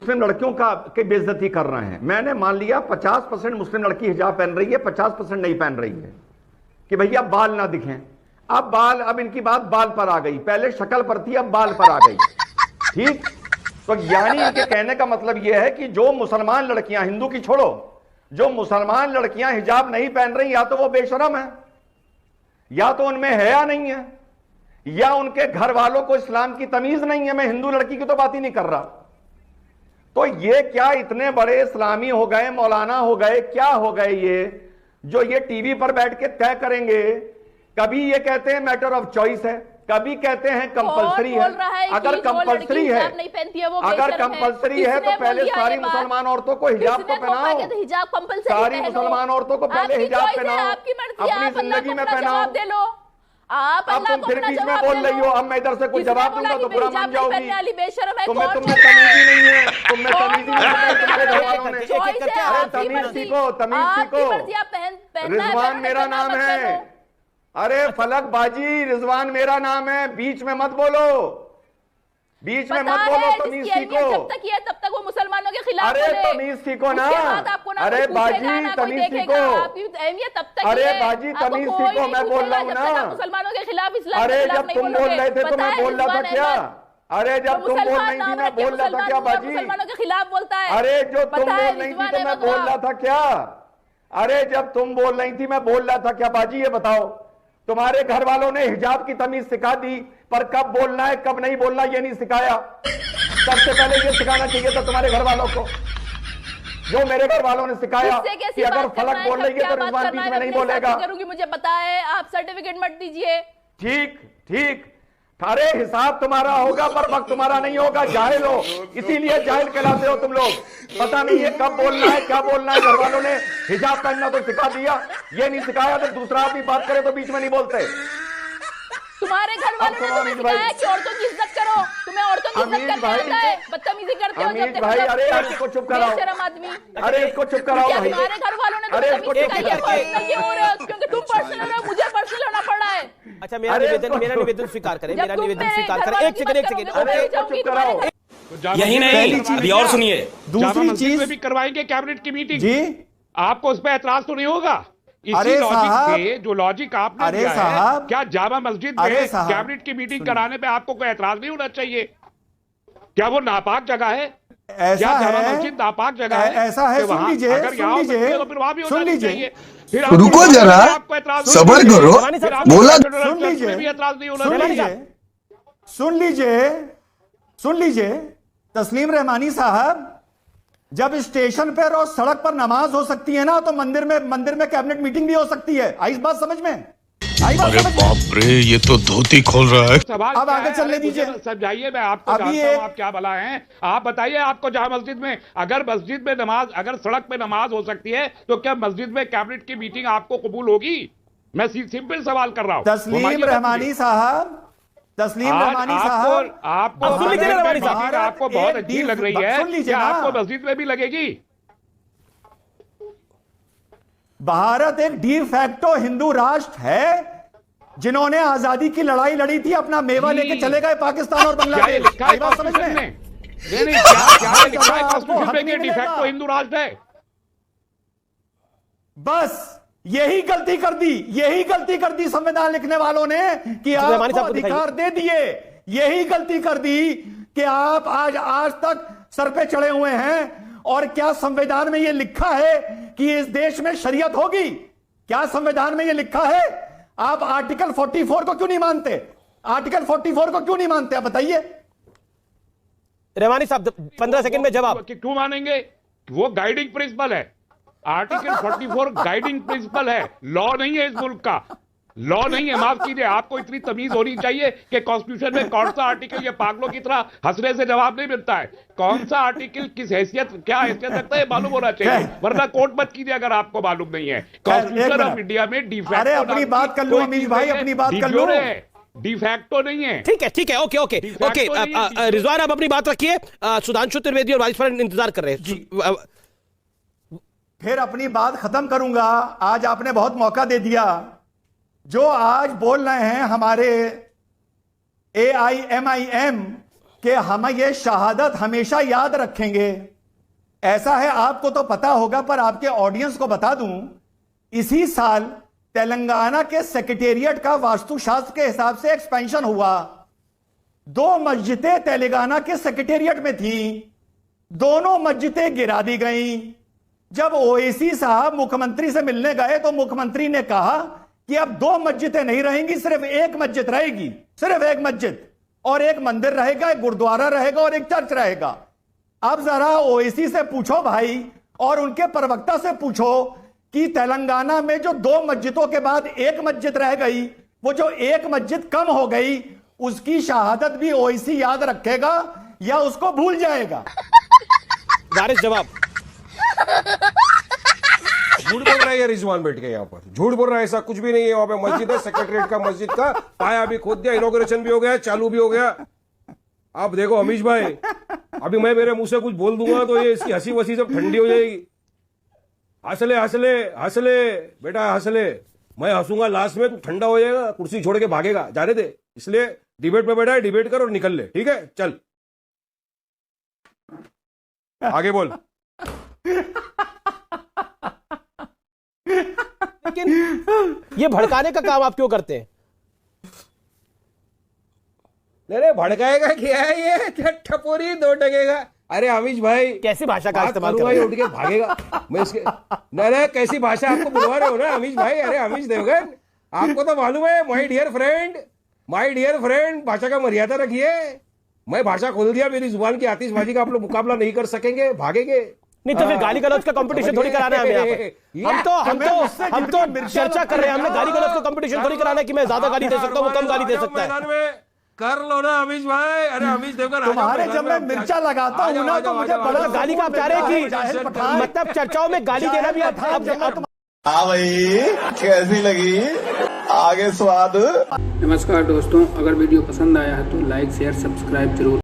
मुस्लिम लड़कियों की बेइज्जती कर रहे हैं। मैंने मान लिया 50% मुस्लिम लड़की हिजाब पहन रही है, 50% नहीं पहन रही है, कि भैया बाल ना दिखें। अब इनकी बात बाल पर आ गई, पहले शक्ल पर थी, अब बाल पर आ गई। ठीक, तो यानी इनके कहने का मतलब यह है कि जो मुसलमान लड़कियां, हिंदू की छोड़ो, जो मुसलमान लड़कियां हिजाब नहीं पहन रही, या तो वो बेशरम है, या तो उनमें हया नहीं है, या उनके घर वालों को इस्लाम की तमीज नहीं है। मैं हिंदू लड़की की तो बात ही नहीं कर रहा। तो ये क्या इतने बड़े इस्लामी हो गए, मौलाना हो गए, क्या हो गए ये, जो ये टीवी पर बैठ के तय करेंगे? कभी ये कहते हैं मैटर ऑफ चॉइस है, कभी कहते हैं कंपलसरी है। अगर कंपलसरी है, अगर कंपलसरी है तो पहले सारी मुसलमान औरतों को हिजाब तो पहनाओ, सारी मुसलमान औरतों को पहले हिजाब पहनाओ, अपनी जिंदगी में पहनाओ। अब तुम फिर बीच में बोल रही हो, अब मैं इधर से कुछ जवाब दूंगा तो बुरा मान जाओगी। तुम्हें तमीज ही नहीं है, तुम्हें तमीज ही नहीं है तुम्हारे घर वालों ने। अरे तमीज सीखो, तमीज सीखो। रिजवान मेरा नाम है, अरे फलक बाजी रिजवान मेरा नाम है, बीच में मत बोलो, बीच में मत बोलो, तमीज सीखो। जब तक ये तब तक वो मुसलमानों के खिलाफ अरे तमीज सीखो ना, अरे बाजी तमीज सीखो, अरे बाजी तमीज सीखो, मैं बोल रहा हूँ ना। मुसलमानों के खिलाफ इस्लाम, अरे जब तुम बोल रहे थे तो मैं बोल रहा था क्या? अरे जब तुम बोल रही थी मैं बोल रहा था क्या बाजी? मुसलमानों के खिलाफ बोलता है। अरे जो तुम बोल रही थी तो मैं बोल रहा था क्या? अरे जब तुम बोल रही थी मैं बोल रहा था क्या बाजी? ये बताओ, तुम्हारे घर वालों ने हिजाब की तमीज सिखा दी, पर कब बोलना है कब नहीं बोलना ये नहीं सिखाया। सबसे पहले ये सिखाना चाहिए था तुम्हारे घर वालों को, जो मेरे घर वालों ने सिखाया कि अगर फलक बोल रही है तो रिजवान बीच में नहीं बोलेगा। मुझे पता है, आप सर्टिफिकेट मत दीजिए। ठीक ठीक, अरे हिसाब तुम्हारा होगा पर वक्त तुम्हारा नहीं होगा, जाहिल हो, इसीलिए जाहिल कहलाते हो तुम लोग। पता नहीं है कब बोलना है क्या बोलना है। घर वालों ने हिजाब पहनना तो सिखा दिया, ये नहीं सिखाया तो दूसरा आदमी बात करे तो बीच में नहीं बोलते। तुम्हारे घर वालों ने तुम्हें सिखाया कि औरतों की इज्जत करो, तुम्हें औरतों की इज्जत करना आता है, बदतमीजी करते हो जब भाई। अरे इसको चुप कराओ, अरे इसको चुप कराओ भाई। तुम्हारे घर वालों ने तुम्हें सिखाया क्योंकि तुम पर्सनल हो, मुझे पर्सनल होना पड़ रहा है। अच्छा मेरा निवेदन स्वीकार करें, मेरा निवेदन स्वीकार करें। एक सेकंड, यही नहीं, अभी और सुनिए। दूसरी चीज में भी करवाएंगे कैबिनेट की मीटिंग जी, आपको उस पर एतराज तो नहीं होगा? अरे लॉजिक जो लॉजिक आपने दिया है, क्या जामा मस्जिद में कैबिनेट की मीटिंग कराने पे आपको कोई एतराज नहीं होना चाहिए? क्या वो नापाक जगह है? ऐसा है, जामा मस्जिद नापाक जगह है? ऐसा है, सुन लीजिए, तो फिर वहां भी होना चाहिए। रुको जरा, सबर करो, बोला। सुन लीजिए तस्लीम रहमानी साहब, जब स्टेशन पर और सड़क पर नमाज हो सकती है ना, तो मंदिर में कैबिनेट मीटिंग भी हो सकती है। आई बात समझ में? अरे बाप रे, ये तो धोती खोल रहा है। अब आगे चलने दीजिए, समझाइए, मैं आपको जानता हूं आप क्या भला हैं। आप बताइए, आपको जहां मस्जिद में, अगर मस्जिद में नमाज, अगर सड़क पे नमाज हो सकती है, तो क्या मस्जिद में कैबिनेट की मीटिंग आपको कबूल होगी? मैं सिंपल सवाल कर रहा हूं। तस्लीम रहमानी साहब, आपको बहुत अच्छी लग रही है, क्या आपको मस्जिद में भी लगेगी? भारत एक डी फैक्टो हिंदू राष्ट्र है, जिन्होंने आजादी की लड़ाई लड़ी थी, अपना मेवा लेके चले गए पाकिस्तान और बांग्लादेश। समझ में? क्या लिखा है कॉन्स्टिट्यूशन में? डी फैक्टो हिंदू राष्ट्र है। बस यही गलती कर दी संविधान लिखने वालों ने कि आपको अधिकार दे दिए। यही गलती कर दी कि आप आज तक सर पे चढ़े हुए हैं। और क्या संविधान में यह लिखा है कि इस देश में शरीयत होगी? क्या संविधान में यह लिखा है? आप आर्टिकल 44 को क्यों नहीं मानते? आर्टिकल 44 को क्यों नहीं मानते? आप बताइए। रहमानी साहब 15 सेकंड में जवाब। क्यों मानेंगे? वो गाइडिंग प्रिंसिपल है। आर्टिकल 44 गाइडिंग प्रिंसिपल है, लॉ नहीं है इस मुल्क का। लॉ नहीं है, माफ कीजिए। आपको इतनी तमीज होनी चाहिए कि कॉन्स्टिट्यूशन में कौन सा आर्टिकल, ये पागलों की तरह हंसने से जवाब नहीं मिलता है। कौन सा आर्टिकल किस हैसियत, क्या हैसियत रखता है, मालूम होना चाहिए, वरना कोर्ट मत कीजिए अगर आपको मालूम नहीं है। कॉन्स्टिट्यूशन ऑफ इंडिया में डी फैक्टो, अरे अपनी बात कर लो अमीर भाई, अपनी बात कर लो। डी फैक्टो नहीं है। ठीक है, ओके। रिजवान आप अपनी बात रखिए, सुधांशु त्रिवेदी और वाइस प्रेसिडेंट इंतजार कर रहे हैं। फिर अपनी बात खत्म करूंगा। आज आपने बहुत मौका दे दिया। जो आज बोल रहे हैं हमारे AIMIM कि हम ये शहादत हमेशा याद रखेंगे। ऐसा है, आपको तो पता होगा पर आपके ऑडियंस को बता दूं, इसी साल तेलंगाना के सेक्रेटेरिएट का वास्तुशास्त्र के हिसाब से एक्सपेंशन हुआ। 2 मस्जिदें तेलंगाना के सेक्रेटेरिएट में थी, दोनों मस्जिदें गिरा दी गईं। जब ओवैसी साहब मुख्यमंत्री से मिलने गए तो मुख्यमंत्री ने कहा कि अब 2 मस्जिदें नहीं रहेंगी, सिर्फ एक मस्जिद रहेगी, सिर्फ एक मस्जिद, और एक मंदिर रहेगा, एक गुरुद्वारा रहेगा और एक चर्च रहेगा। अब जरा ओवैसी से पूछो भाई, और उनके प्रवक्ता से पूछो कि तेलंगाना में जो 2 मस्जिदों के बाद एक मस्जिद रह गई, वो जो एक मस्जिद कम हो गई, उसकी शहादत भी ओवैसी याद रखेगा या उसको भूल जाएगा? वारिस जवाब। झूठ बोल रहा है ये रिजवान बैठ के यहाँ पर, झूठ बोल रहा है, ऐसा कुछ भी नहीं है। वहां पे मस्जिद है, सेक्रेटरीट का मस्जिद का पाया भी खोद दिया, इनॉग्रेशन भी हो गया, चालू भी हो गया। आप देखो अमीश भाई, अभी मैं मेरे मुंह से कुछ बोल दूंगा तो ये इसकी हंसी वसी सब ठंडी हो जाएगी। हंसले हंसले हंसले बेटा हंसले, मैं हंसूंगा लास्ट में, तू ठंडा हो जाएगा, कुर्सी छोड़ के भागेगा, जाने दे। इसलिए डिबेट पे बैठा है, डिबेट कर और निकल ले, ठीक है? चल आगे बोल। लेकिन ये भड़काने का काम आप क्यों करते हैं? नहीं भड़काएगा क्या है ये, क्या ठपोरी 2 टकेगा। अरे अमीश भाई कैसी भाषा का इस्तेमाल कर करूंगा, रहे ये हैं? उठ के भागेगा। मैं इसके नहीं कैसी भाषा आपको बुलवा रहे हो ना अमीश भाई। अरे अमीश देवगन, आपको तो मालूम है, माय डियर फ्रेंड, भाषा का मर्यादा रखिए। मैं भाषा खोल दिया, मेरी जुबान की आतिशबाजी का आप लोग मुकाबला नहीं कर सकेंगे, भागेंगे। नहीं तो फिर गाली गलौज का कंपटीशन थोड़ी कराना है हमें यहाँ पर। हम तो चर्चा कर रहे हैं, हमने गाली गलौज का कंपटीशन थोड़ी कराना है कि मैं ज्यादा गाली दे सकता हूँ, वो कम गाली दे सकता है। मैदान में कर लो ना अमीश भाई। अरे अमीश देवगन, तुम्हारे जब मैं मिर्चा लगाता हूं ना तो मुझे बड़ा गाली का आप चाह रहे हैं कि मतलब चर्चाओं में गाली देना भी अब हाँ भाई, कैसी लगी आगे स्वाद? नमस्कार दोस्तों, अगर वीडियो पसंद आया है तो लाइक शेयर सब्सक्राइब जरूर